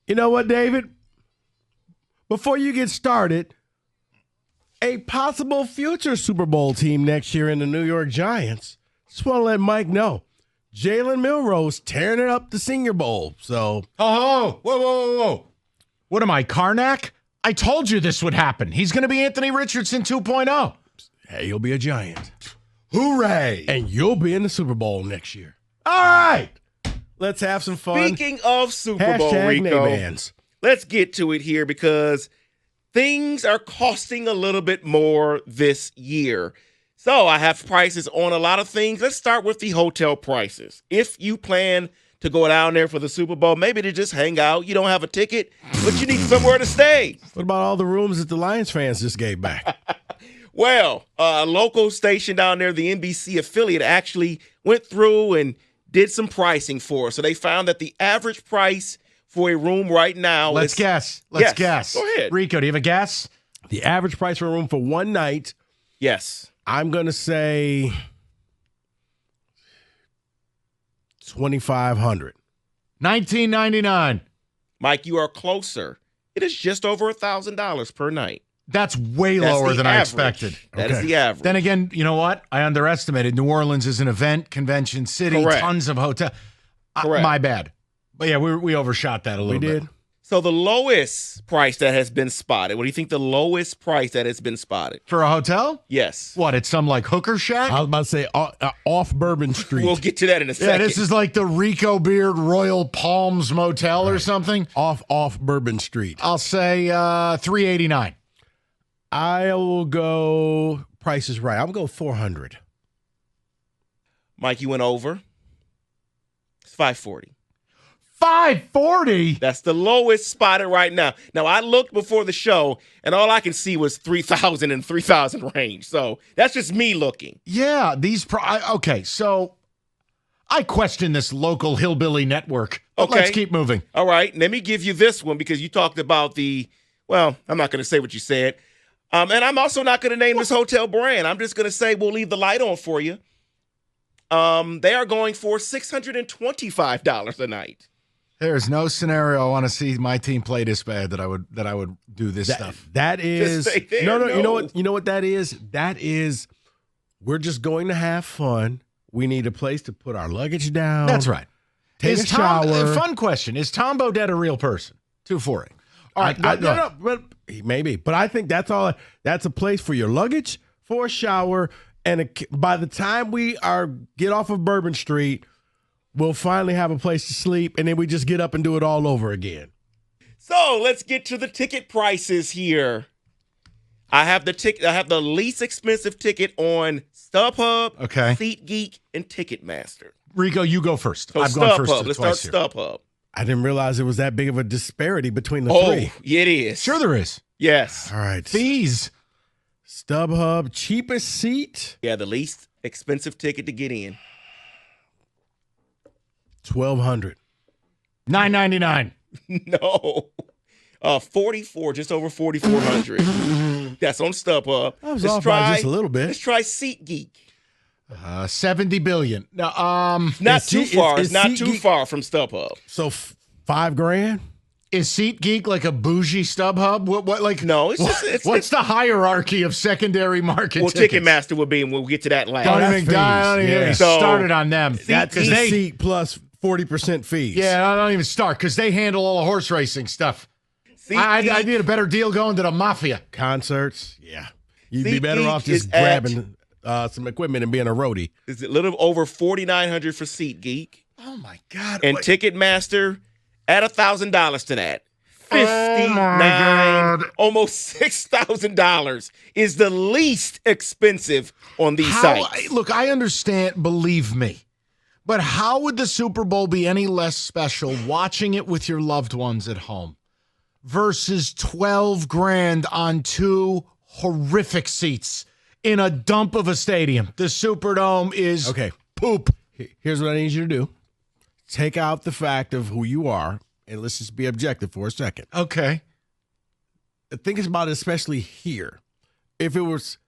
You know what, David? Before you get started, a possible future Super Bowl team next year in the New York Giants. Just want to let Mike know. Jalen Milroe's tearing it up the Senior Bowl. So, whoa. What am I, Karnak? I told you this would happen. He's going to be Anthony Richardson 2.0. Hey, you'll be a Giant. Hooray. And you'll be in the Super Bowl next year. All right. Let's have some fun. Speaking of Super Bowl, Rico, let's get to it here because things are costing a little bit more this year. So I have prices on a lot of things. Let's start with the hotel prices. If you plan to go down there for the Super Bowl, maybe to just hang out, you don't have a ticket, but you need somewhere to stay. What about all the rooms that the Lions fans just gave back? Well, a local station down there, the NBC affiliate, actually went through and did some pricing for us. So they found that the average price for a room right now Let's is... guess. Go ahead. Rico, do you have a guess? The average price for a room for one night, Yes. I'm going to say $2,500. $1,999. Mike, you are closer. It is just over $1,000 per night. That's way lower than I expected. That is the average. Then again, you know what? I underestimated. New Orleans is an event, convention city, Correct. Tons of hotel. Correct. My bad. But yeah, we overshot that a little bit. We did. So the lowest price that has been spotted, what do you think the lowest price that has been spotted? For a hotel? Yes. What, it's some like hooker shack? I was about to say off Bourbon Street. We'll get to that in a second. Yeah, this is like the Rico Beard Royal Palms Motel or something. Off Bourbon Street. I'll say $389. I will go Price is Right. I'll go $400. Mike, you went over. It's $540. $540? That's the lowest spotted right now. Now, I looked before the show, and all I can see was 3,000 and 3,000 range. So that's just me looking. Yeah, okay, so I question this local hillbilly network. But Okay. let's keep moving. All right, let me give you this one because you talked about I'm not going to say what you said. And I'm also not going to name this hotel brand. I'm just going to say we'll leave the light on for you. They are going for $625 a night. There's no scenario I want to see my team play this bad that I would do this stuff. That is Just stay there. no. No. You know what that is? That is we're just going to have fun. We need a place to put our luggage down. That's right. Take a shower. Fun question. Is Tom Bodett a real person? 240. All right. But maybe. But I think that's all. That's a place for your luggage, for a shower, and by the time we get off of Bourbon Street, we'll finally have a place to sleep, and then we just get up and do it all over again. So let's get to the ticket prices here. I have the least expensive ticket on StubHub, Okay. SeatGeek, and Ticketmaster. Rico, you go first. So I've gone first StubHub. Let's twice start here. StubHub. I didn't realize there was that big of a disparity between the three. Yeah, it is. Sure there is. Yes. All right. Fees. StubHub, cheapest seat, Yeah, the least expensive ticket to get in. $1,200. $999. No. 44, just over 4,400. That's on StubHub. I was off by just a little Let's bit. try SeatGeek. $70 billion. No, Not Is too Seat- far. is It's not too SeatGeek- far from StubHub. So $5,000. is SeatGeek like a bougie StubHub? What like? No, it's what's the hierarchy of secondary market? Well, tickets? Ticketmaster will be, and we'll get to that last. Don't that's even get fees. So- started on them. That's because a they seat plus 40% fees. Yeah, I don't even start because they handle all the horse racing stuff. I need a better deal going to the Mafia. Concerts. Yeah. You'd be better SeatGeek off just is at- grabbing some equipment and being a roadie. It's a little over 4,900 for SeatGeek. Oh my God! And Ticketmaster, add $1,000 to that. $59, God. almost $6,000 is the least expensive on these sites. Look, I understand. Believe me, but how would the Super Bowl be any less special watching it with your loved ones at home versus $12,000 on two horrific seats in a dump of a stadium? The Superdome is Okay. poop. Here's what I need you to do. Take out the fact of who you are, and let's just be objective for a second. Okay. Think about it, especially here. If it was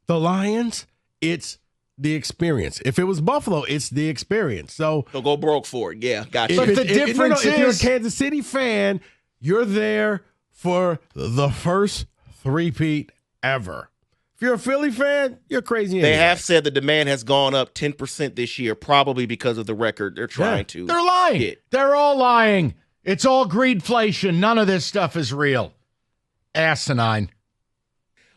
the Lions, it's the experience. If it was Buffalo, it's the experience. So They'll go broke for it. Yeah, gotcha. But the difference if you're a is- Kansas City fan, you're there for the first three-peat ever. If you're a Philly fan, you're crazy. They anyway. have said the demand has gone up 10% this year, probably because of the record they're trying to. They're lying. get. They're all lying. It's all greedflation. None of this stuff is real. Asinine.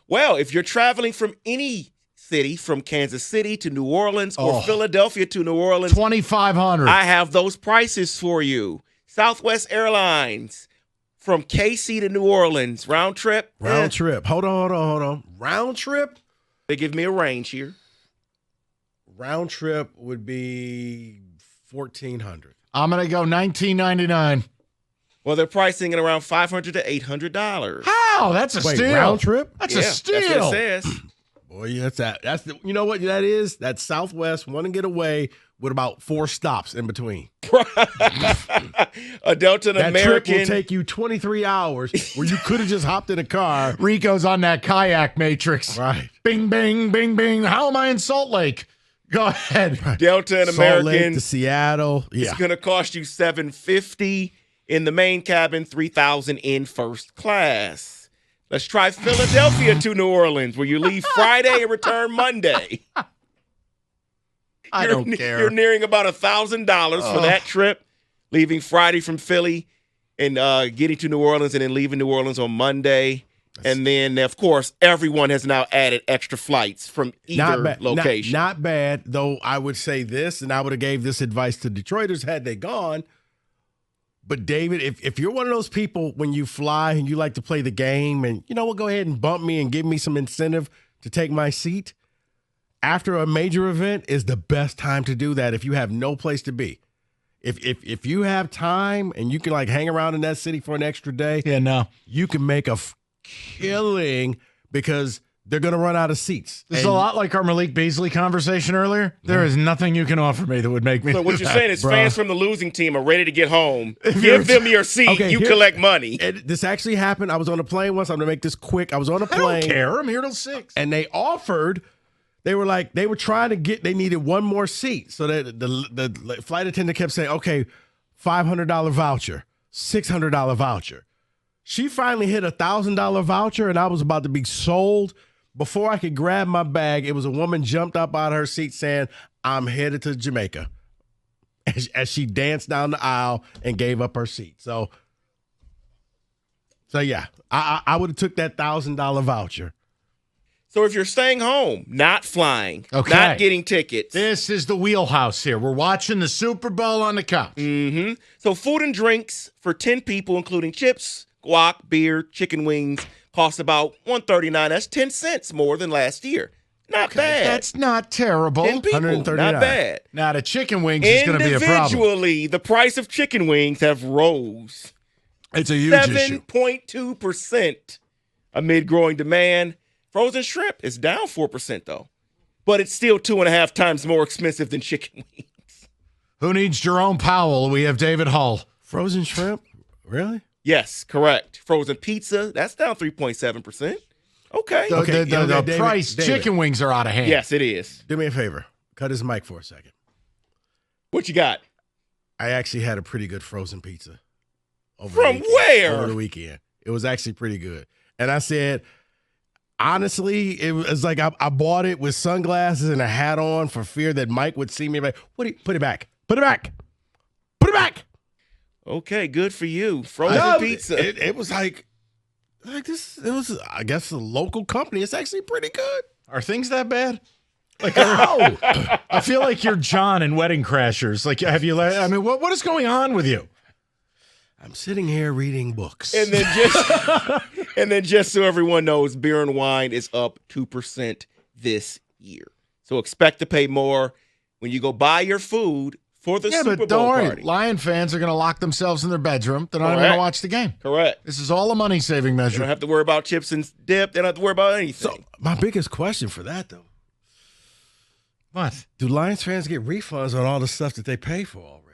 Well, if you're traveling from any city, from Kansas City to New Orleans or Philadelphia to New Orleans, $2,500. I have those prices for you. Southwest Airlines from KC to New Orleans, round trip. Round trip. Hold on. Round trip? They give me a range here. Round trip would be $1,400. I'm going to go $1,999. Well, they're pricing it around $500 to $800. How? That's a Wait, steal. round trip? That's Yeah, a steal. That's what it says. Boy, that's that. That's the, you know what that is? That's Southwest want to get away with about 4 stops in between. A Delta and That American. trip will take you 23 hours where you could have just hopped in a car. Rico's on that kayak matrix. Right. Bing, bing, bing, bing. How am I in Salt Lake? Go ahead. Delta and Salt Lake American. to Seattle. Yeah. It's going to cost you $750 in the main cabin, $3,000 in first class. Let's try Philadelphia to New Orleans, where you leave Friday and return Monday. I don't care. You're nearing about $1,000 for that trip, leaving Friday from Philly and getting to New Orleans and then leaving New Orleans on Monday. And then, of course, everyone has now added extra flights from either location. Not bad, though I would say this, and I would have gave this advice to Detroiters had they gone. But, David, if you're one of those people when you fly and you like to play the game and, you know what, go ahead and bump me and give me some incentive to take my seat, after a major event is the best time to do that if you have no place to be. If you have time and you can, like, hang around in that city for an extra day, you can make a killing because they're going to run out of seats. This is a lot like our Malik Beasley conversation earlier. There is nothing you can offer me that would make me. So what do you're that, saying is bro. fans from the losing team are ready to get home. Give them your seat. Okay, you collect money. This actually happened. I was on a plane once. I'm going to make this quick. I was on a I plane. don't care. I'm here till 6. And they were trying to get, they needed one more seat. So that the flight attendant kept saying, okay, $500 voucher, $600 voucher. She finally hit a $1,000 voucher and I was about to be sold. Before I could grab my bag, it was a woman jumped up out of her seat saying, I'm headed to Jamaica. As she danced down the aisle and gave up her seat. So yeah, I would have took that $1,000 voucher. So if you're staying home, not flying, Okay. not getting tickets. This is the wheelhouse here. We're watching the Super Bowl on the couch. Mm-hmm. So food and drinks for 10 people, including chips, guac, beer, chicken wings, costs about $139. That's 10 cents more than last year. Not bad. That's not terrible. 10 people, not $139. bad. Now, the chicken wings is going to be a problem. Individually, the price of chicken wings have rose It's a huge issue. 7.2% amid growing demand. Frozen shrimp is down 4%, though. But it's still 2.5 times more expensive than chicken wings. Who needs Jerome Powell? We have David Hull. Frozen shrimp? Really? Yes, correct. Frozen pizza, that's down 3.7%. Okay. The David, price, David. chicken wings are out of hand. Yes, it is. Do me a favor. Cut his mic for a second. What you got? I actually had a pretty good frozen pizza. From the weekend, where? Over the weekend. It was actually pretty good. And I said, honestly, it was like I bought it with sunglasses and a hat on for fear that Mike would see me. Like, put it back. Put it back. Put it back. Okay, good for you. Frozen pizza. It was like this. It was, I guess, a local company. It's actually pretty good. Are things that bad? Like, I feel like you're John in Wedding Crashers. Like, have you? I mean, what is going on with you? I'm sitting here reading books. And then just so everyone knows, beer and wine is up 2% this year. So expect to pay more when you go buy your food for the Super but Bowl don't worry. party. Lion fans are going to lock themselves in their bedroom. They're not even Correct. going to watch the game. Correct. This is all a money-saving They measure. don't have to worry about chips and dip. They don't have to worry about anything. So my biggest question for that, though, What? do Lions fans get refunds on all the stuff that they pay for already?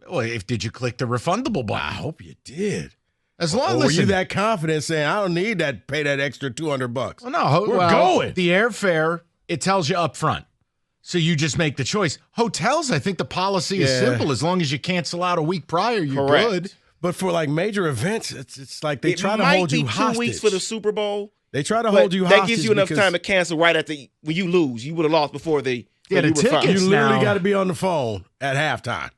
Well, did you click the refundable button? I hope you did. As long Or were as you that confident saying, I don't need pay that extra $200? Well, no, We're going. The airfare, it tells you up front. So you just make the choice. Hotels, I think the policy is simple. As long as you cancel out a week prior, you're good. But for like major events, it's like they try to hold you hostage. It might be 2 weeks for the Super Bowl. They try to hold you hostage. That gives you enough time to cancel right at when you lose. You would have lost before the tickets. You literally got to be on the phone at halftime.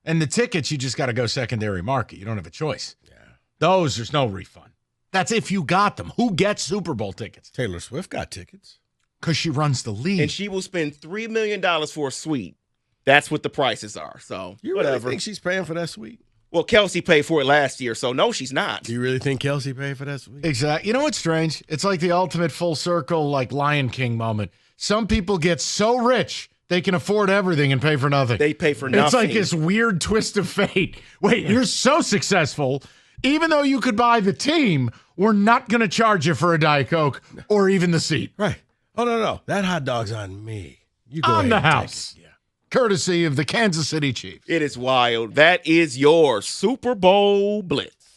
And the tickets, you just got to go secondary market. You don't have a choice. Yeah. Those, there's no refund. That's if you got them. Who gets Super Bowl tickets? Taylor Swift got tickets. Because she runs the league. And she will spend $3 million for a suite. That's what the prices are. So you whatever. Really think she's paying for that suite? Well, Kelsey paid for it last year, so no, she's not. Do you really think Kelsey paid for that suite? Exactly. You know what's strange? It's like the ultimate full circle, like Lion King moment. Some people get so rich they can afford everything and pay for nothing. They pay for nothing. It's like this weird twist of fate. Wait, you're so successful, even though you could buy the team, we're not going to charge you for a Diet Coke or even the seat. Right. Oh, no. That hot dog's on me. You go on ahead the and house. take it. Yeah. Courtesy of the Kansas City Chiefs. It is wild. That is your Super Bowl Blitz.